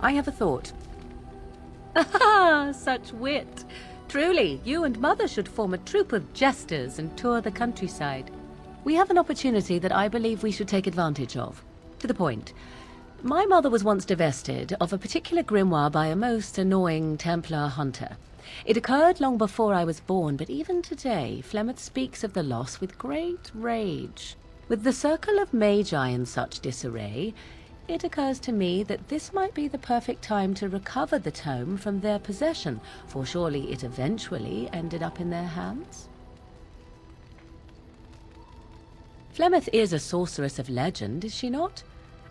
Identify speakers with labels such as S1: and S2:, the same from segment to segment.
S1: I have a thought. Ah, such wit. Truly, you and Mother should form a troupe of jesters and tour the countryside. We have an opportunity that I believe we should take advantage of. To the point. My mother was once divested of a particular grimoire by a most annoying Templar hunter. It occurred long before I was born, but even today, Flemeth speaks of the loss with great rage. With the circle of magi in such disarray, it occurs to me that this might be the perfect time to recover the tome from their possession, for surely it eventually ended up in their hands. Flemeth is a sorceress of legend, is she not?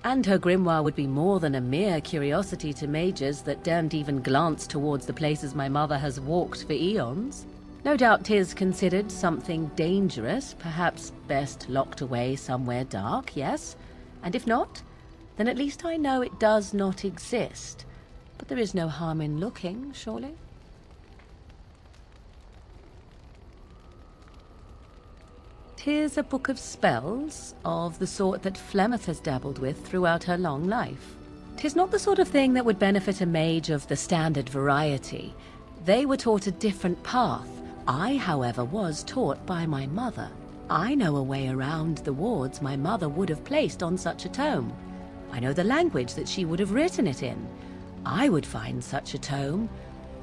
S1: And her grimoire would be more than a mere curiosity to mages that daren't even glance towards the places my mother has walked for eons. No doubt 'tis considered something dangerous, perhaps best locked away somewhere dark, yes? And if not, then at least I know it does not exist. But there is no harm in looking, surely? Here's a book of spells, of the sort that Flemeth has dabbled with throughout her long life. 'Tis not the sort of thing that would benefit a mage of the standard variety. They were taught a different path. I, however, was taught by my mother. I know a way around the wards my mother would have placed on such a tome. I know the language that she would have written it in. I would find such a tome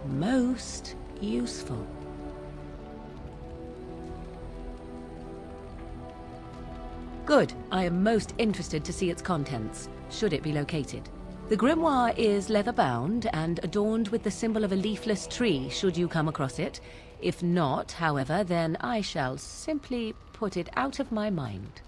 S1: most useful. Good. I am most interested to see its contents, should it be located. The grimoire is leather-bound and adorned with the symbol of a leafless tree, should you come across it. If not, however, then I shall simply put it out of my mind.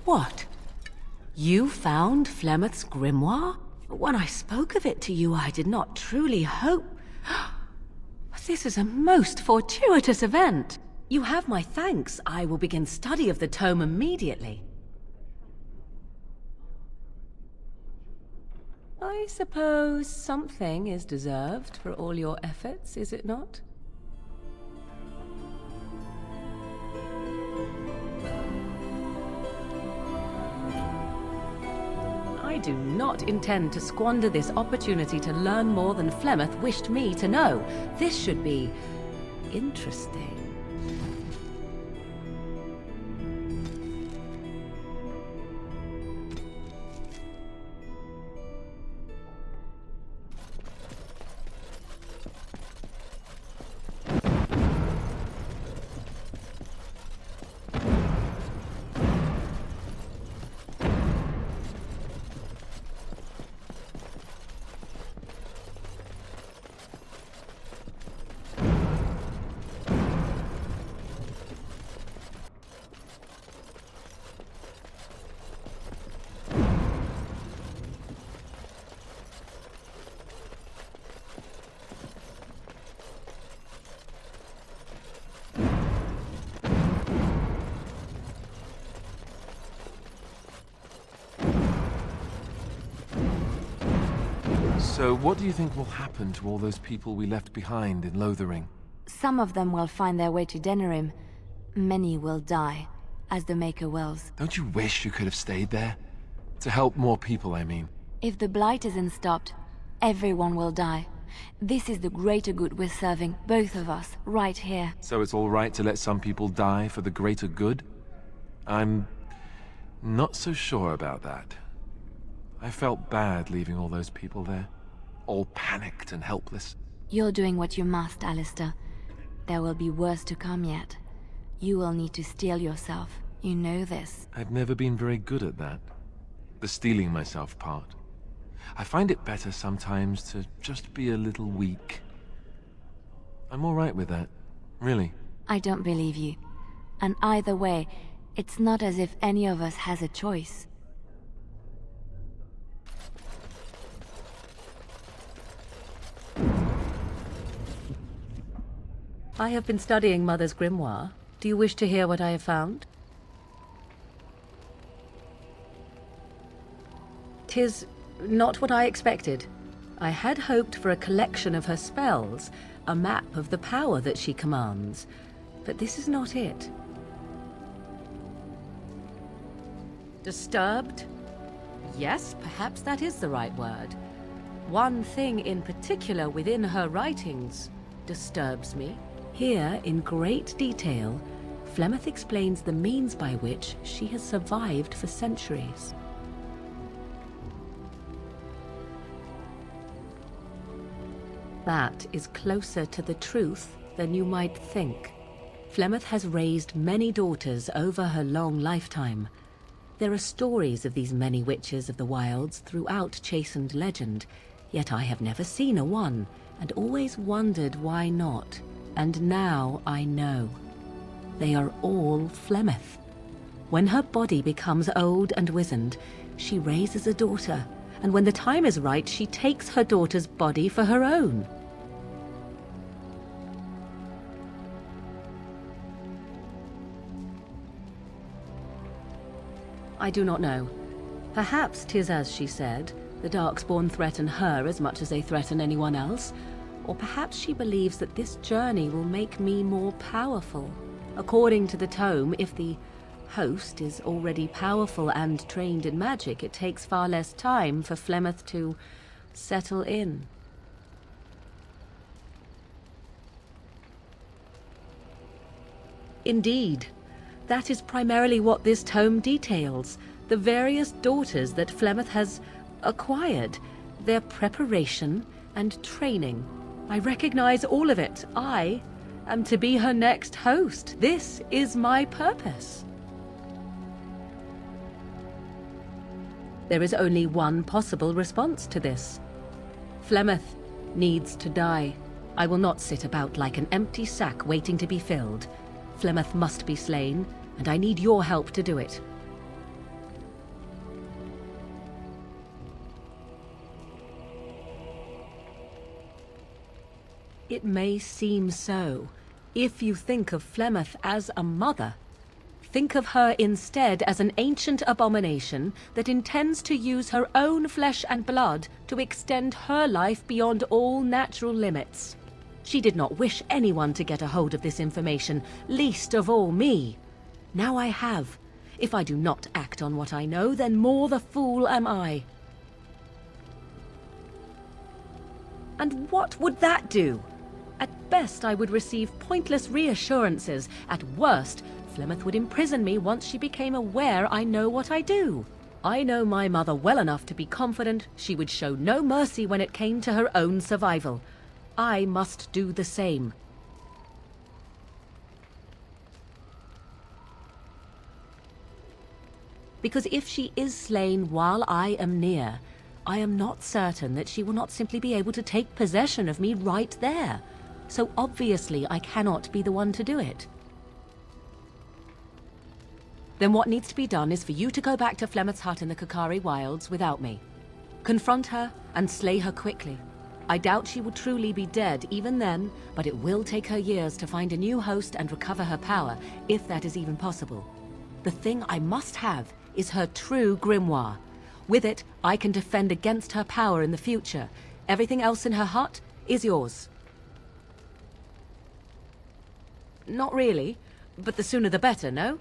S1: What? You found Flemeth's grimoire? When I spoke of it to you, I did not truly hope... This is a most fortuitous event. You have my thanks. I will begin study of the tome immediately. I suppose something is deserved for all your efforts, is it not? I do not intend to squander this opportunity to learn more than Flemeth wished me to know. This should be interesting.
S2: So, what do you think will happen to all those people we left behind in Lothering?
S3: Some of them will find their way to Denerim. Many will die, as the Maker wills.
S2: Don't you wish you could have stayed there? To help more people, I mean.
S3: If the Blight isn't stopped, everyone will die. This is the greater good we're serving, both of us, right here.
S2: So it's all right to let some people die for the greater good? I'm not so sure about that. I felt bad leaving all those people there. All panicked and helpless.
S3: You're doing what you must, Alistair. There will be worse to come yet. You will need to steel yourself. You know this.
S2: I've never been very good at that. The steeling myself part. I find it better sometimes to just be a little weak. I'm all right with that, really.
S3: I don't believe you. And either way, it's not as if any of us has a choice.
S1: I have been studying Mother's grimoire. Do you wish to hear what I have found? 'Tis not what I expected. I had hoped for a collection of her spells, a map of the power that she commands, but this is not it. Disturbed? Yes, perhaps that is the right word. One thing in particular within her writings disturbs me. Here, in great detail, Flemeth explains the means by which she has survived for centuries. That is closer to the truth than you might think. Flemeth has raised many daughters over her long lifetime. There are stories of these many witches of the wilds throughout chastened legend, yet I have never seen a one, and always wondered why not. And now I know. They are all Flemeth. When her body becomes old and wizened, she raises a daughter, and when the time is right, she takes her daughter's body for her own. I do not know. Perhaps 'tis as she said, the Darkspawn threaten her as much as they threaten anyone else. Or perhaps she believes that this journey will make me more powerful. According to the tome, if the host is already powerful and trained in magic, it takes far less time for Flemeth to settle in. Indeed. That is primarily what this tome details. The various daughters that Flemeth has acquired. Their preparation and training. I recognize all of it. I am to be her next host. This is my purpose. There is only one possible response to this. Flemeth needs to die. I will not sit about like an empty sack waiting to be filled. Flemeth must be slain, and I need your help to do it. It may seem so. If you think of Flemeth as a mother, think of her instead as an ancient abomination that intends to use her own flesh and blood to extend her life beyond all natural limits. She did not wish anyone to get a hold of this information, least of all me. Now I have. If I do not act on what I know, then more the fool am I. And what would that do? At best, I would receive pointless reassurances. At worst, Flemeth would imprison me once she became aware I know what I do. I know my mother well enough to be confident she would show no mercy when it came to her own survival. I must do the same. Because if she is slain while I am near, I am not certain that she will not simply be able to take possession of me right there. So obviously I cannot be the one to do it. Then what needs to be done is for you to go back to Flemeth's hut in the Kakari Wilds without me. Confront her and slay her quickly. I doubt she will truly be dead even then, but it will take her years to find a new host and recover her power, if that is even possible. The thing I must have is her true grimoire. With it, I can defend against her power in the future. Everything else in her hut is yours. Not really, but the sooner the better, no?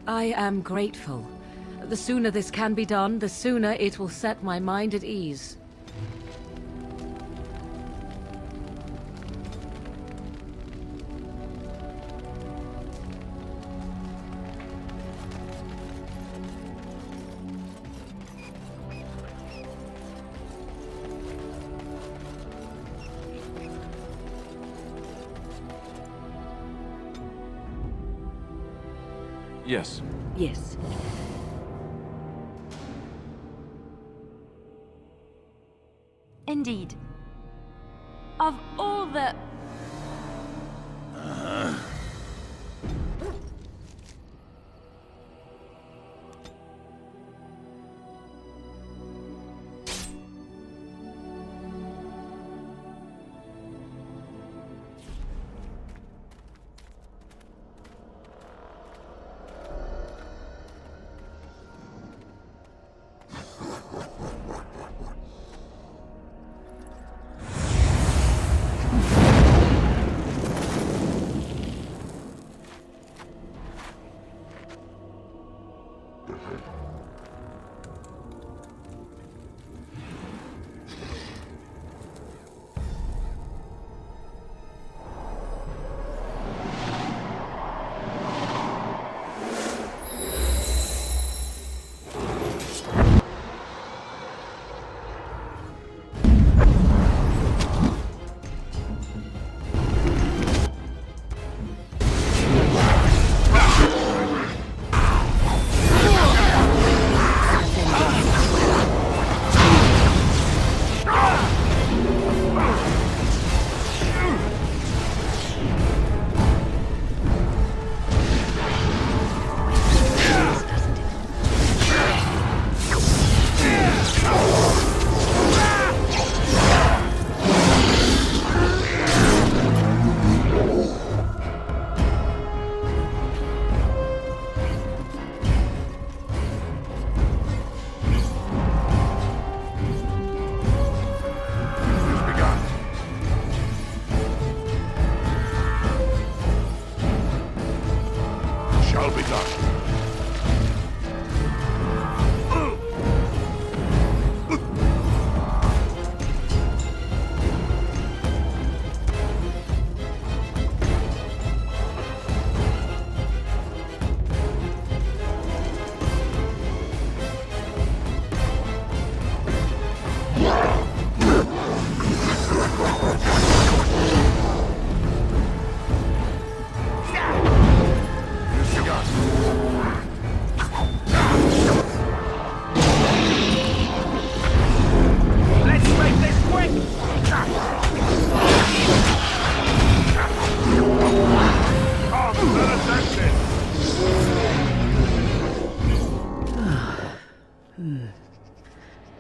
S1: I am grateful. The sooner this can be done, the sooner it will set my mind at ease.
S2: Yes.
S1: Yes.
S3: Indeed. Of all the...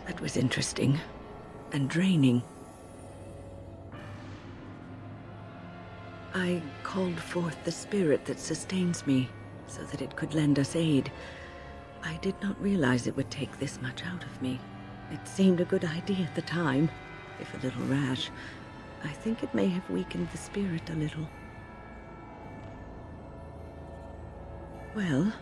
S1: That was interesting and draining. I called forth the spirit that sustains me so that it could lend us aid. I did not realize it would take this much out of me. It seemed a good idea at the time, if a little rash. I think it may have weakened the spirit a little. Well,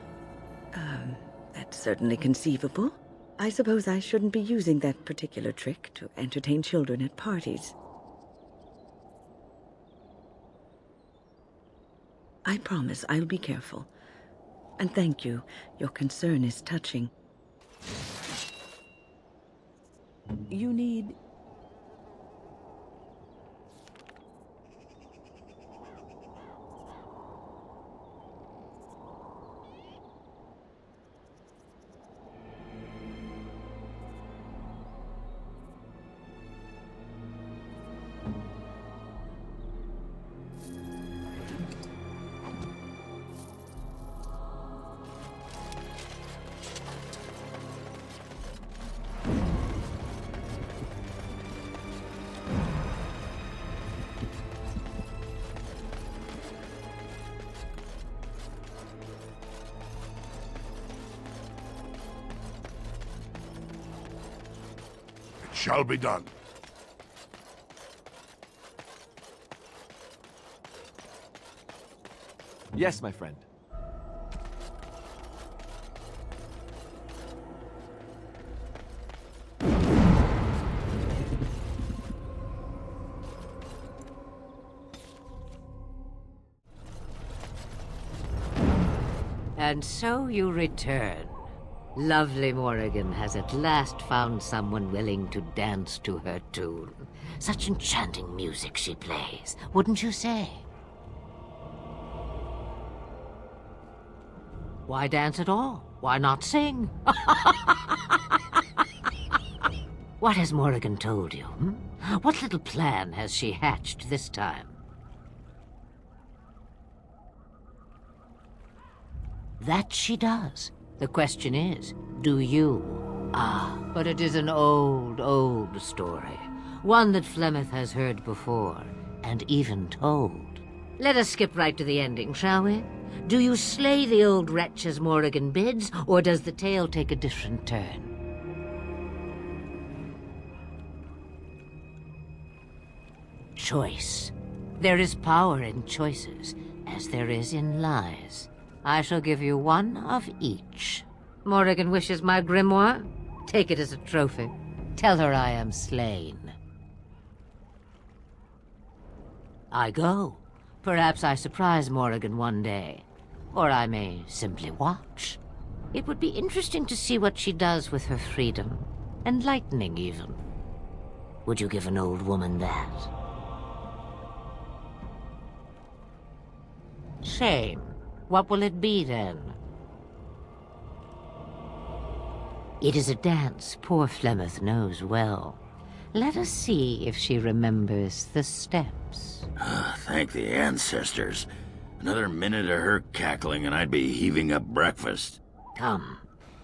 S1: that's certainly conceivable. I suppose I shouldn't be using that particular trick to entertain children at parties. I promise I'll be careful. And thank you. Your concern is touching. You need...
S4: Shall be done.
S2: Yes, my friend.
S5: And so you return. Lovely Morrigan has at last found someone willing to dance to her tune. Such enchanting music she plays, wouldn't you say? Why dance at all? Why not sing? What has Morrigan told you? What little plan has she hatched this time? That she does. The question is, do you? Ah, but it is an old, old story. One that Flemeth has heard before, and even told. Let us skip right to the ending, shall we? Do you slay the old wretch as Morrigan bids, or does the tale take a different turn? Choice. There is power in choices, as there is in lies. I shall give you one of each. Morrigan wishes my grimoire? Take it as a trophy. Tell her I am slain. I go. Perhaps I surprise Morrigan one day. Or I may simply watch. It would be interesting to see what she does with her freedom. Enlightening, even. Would you give an old woman that? Shame. What will it be, then? It is a dance poor Flemeth knows well. Let us see if she remembers the steps.
S4: Thank the ancestors. Another minute of her cackling and I'd be heaving up breakfast.
S5: Come.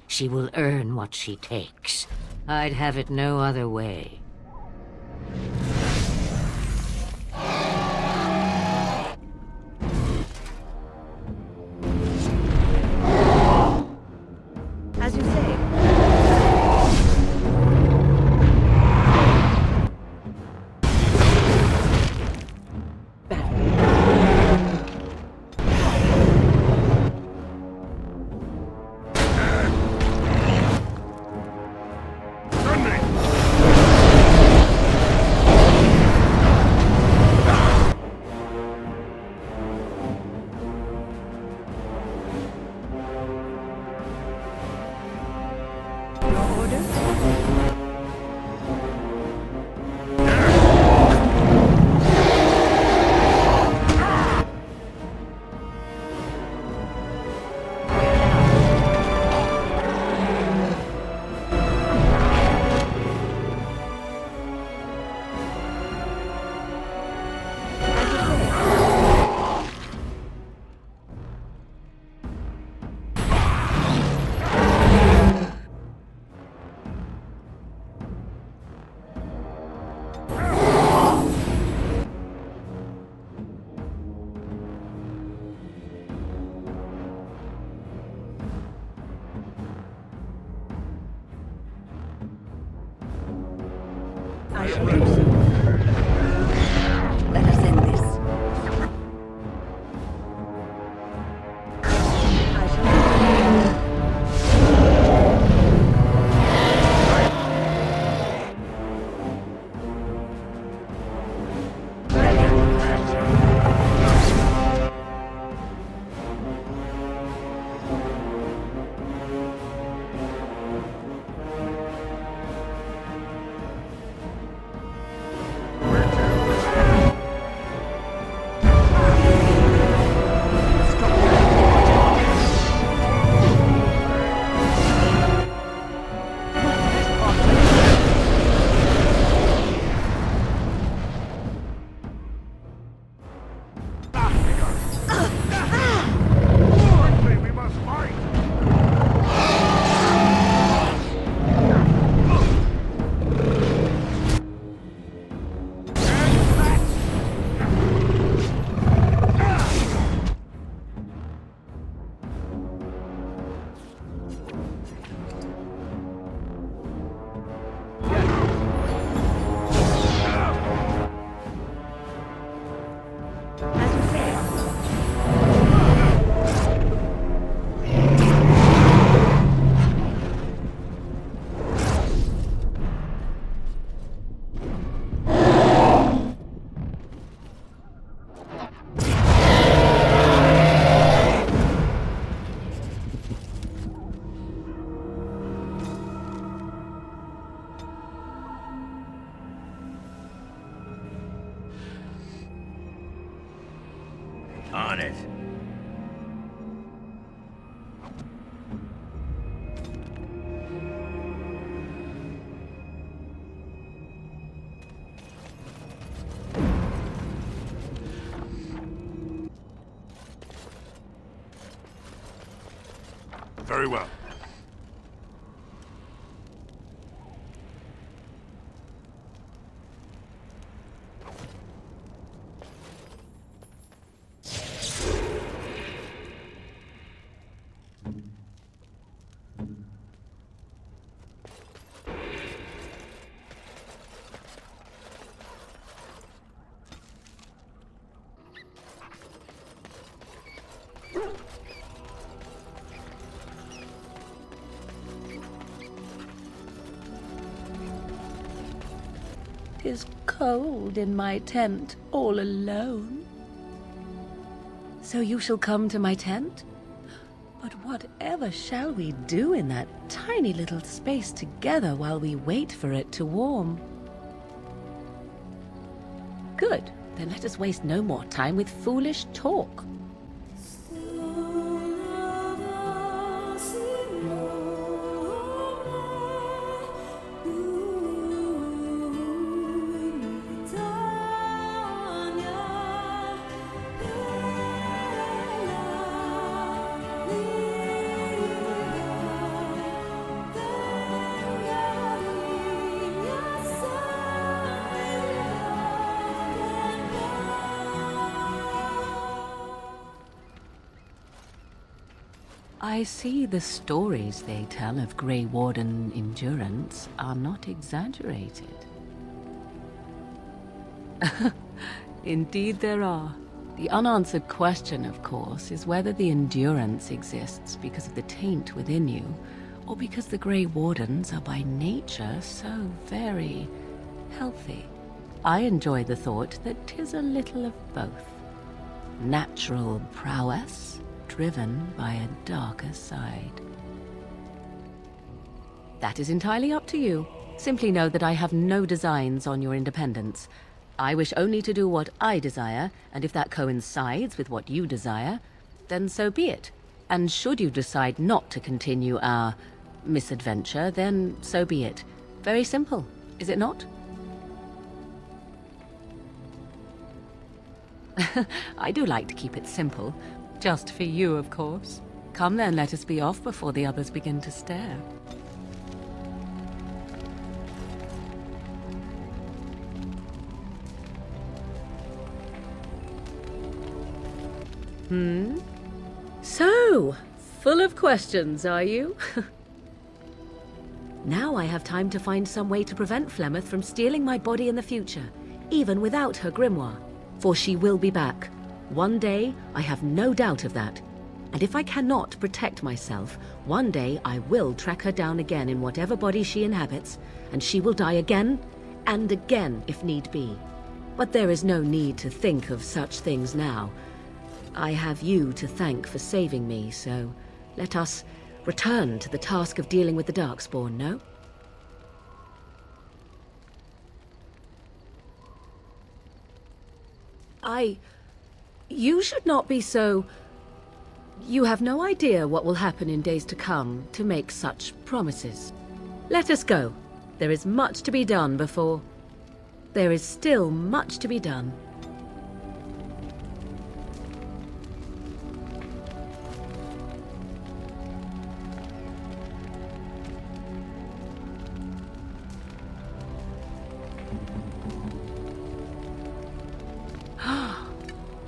S5: She will earn what she takes. I'd have it no other way.
S1: As you say. Let us end this.
S4: On it.
S6: Very well.
S1: Tis cold in my tent, all alone. So you shall come to my tent? But whatever shall we do in that tiny little space together while we wait for it to warm? Good. Then let us waste no more time with foolish talk. I see the stories they tell of Grey Warden endurance are not exaggerated. Indeed there are. The unanswered question, of course, is whether the endurance exists because of the taint within you, or because the Grey Wardens are by nature so very healthy. I enjoy the thought that 'tis a little of both. Natural prowess, driven by a darker side. That is entirely up to you. Simply know that I have no designs on your independence. I wish only to do what I desire, and if that coincides with what you desire, then so be it. And should you decide not to continue our misadventure, then so be it. Very simple, is it not? I do like to keep it simple. Just for you, of course. Come then, let us be off before the others begin to stare. So, full of questions, are you? Now I have time to find some way to prevent Flemeth from stealing my body in the future, even without her grimoire, for she will be back. One day, I have no doubt of that. And if I cannot protect myself, one day I will track her down again in whatever body she inhabits, and she will die again and again if need be. But there is no need to think of such things now. I have you to thank for saving me, so let us return to the task of dealing with the Darkspawn, no? You should not be so... You have no idea what will happen in days to come to make such promises. Let us go. There is much to be done before... There is still much to be done.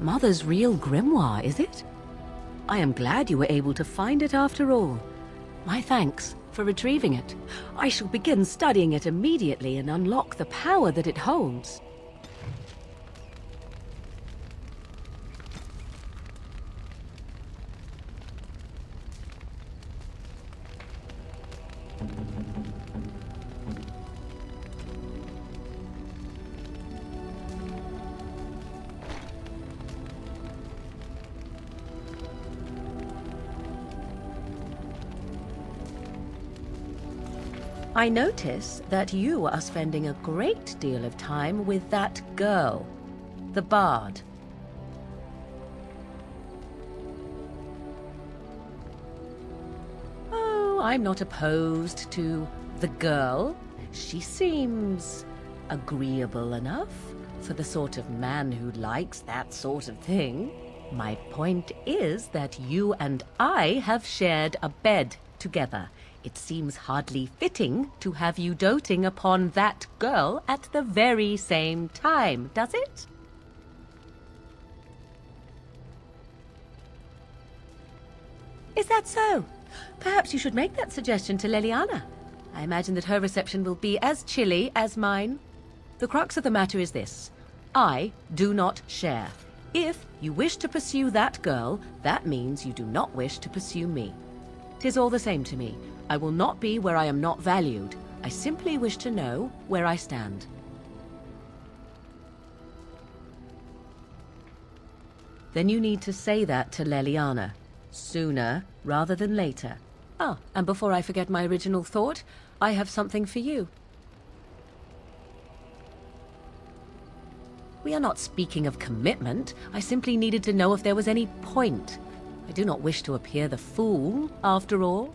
S1: Mother's real grimoire, is it? I am glad you were able to find it after all. My thanks for retrieving it. I shall begin studying it immediately and unlock the power that it holds. I notice that you are spending a great deal of time with that girl, the bard. Oh, I'm not opposed to the girl. She seems agreeable enough for the sort of man who likes that sort of thing. My point is that you and I have shared a bed together. It seems hardly fitting to have you doting upon that girl at the very same time, does it? Is that so? Perhaps you should make that suggestion to Leliana. I imagine that her reception will be as chilly as mine. The crux of the matter is this. I do not share. If you wish to pursue that girl, that means you do not wish to pursue me. 'Tis all the same to me. I will not be where I am not valued. I simply wish to know where I stand. Then you need to say that to Leliana. Sooner rather than later. Ah, and before I forget my original thought, I have something for you. We are not speaking of commitment. I simply needed to know if there was any point. I do not wish to appear the fool, after all.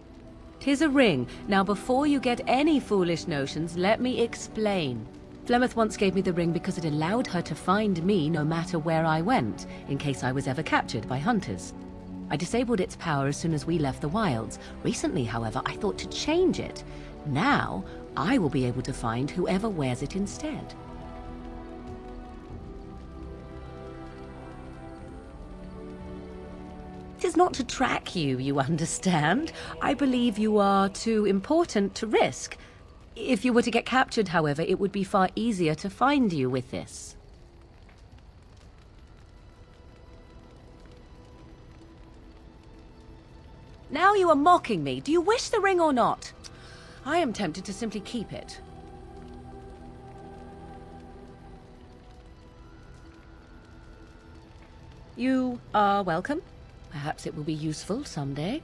S1: 'Tis a ring. Now, before you get any foolish notions, let me explain. Flemeth once gave me the ring because it allowed her to find me no matter where I went, in case I was ever captured by hunters. I disabled its power as soon as we left the wilds. Recently, however, I thought to change it. Now, I will be able to find whoever wears it instead. It is not to track you, you understand. I believe you are too important to risk. If you were to get captured, however, it would be far easier to find you with this. Now you are mocking me. Do you wish the ring or not? I am tempted to simply keep it. You are welcome. Perhaps it will be useful someday.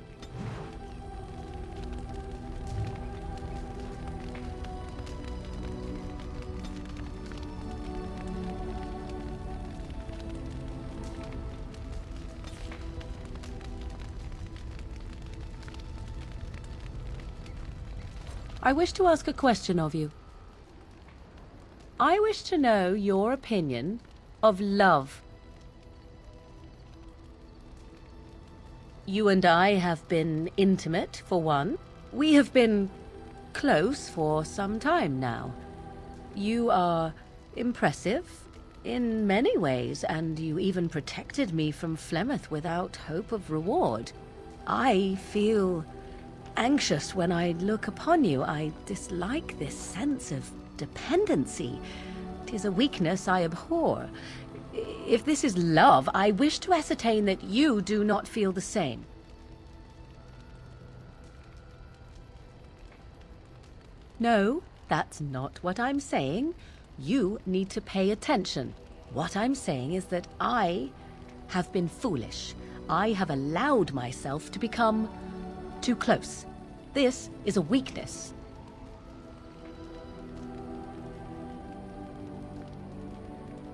S1: I wish to ask a question of you. I wish to know your opinion of love. You and I have been intimate, for one. We have been close for some time now. You are impressive in many ways, and you even protected me from Flemeth without hope of reward. I feel anxious when I look upon you. I dislike this sense of dependency. 'Tis a weakness I abhor. If this is love, I wish to ascertain that you do not feel the same. No, that's not what I'm saying. You need to pay attention. What I'm saying is that I have been foolish. I have allowed myself to become too close. This is a weakness.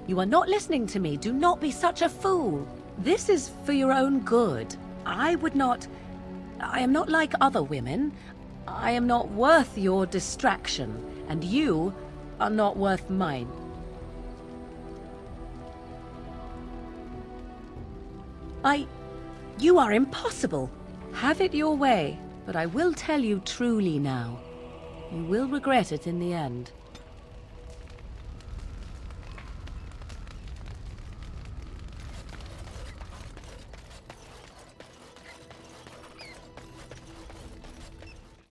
S1: You are not listening to me. Do not be such a fool. This is for your own good. I am not like other women. I am not worth your distraction, and you are not worth mine. You are impossible. Have it your way, but I will tell you truly now. You will regret it in the end.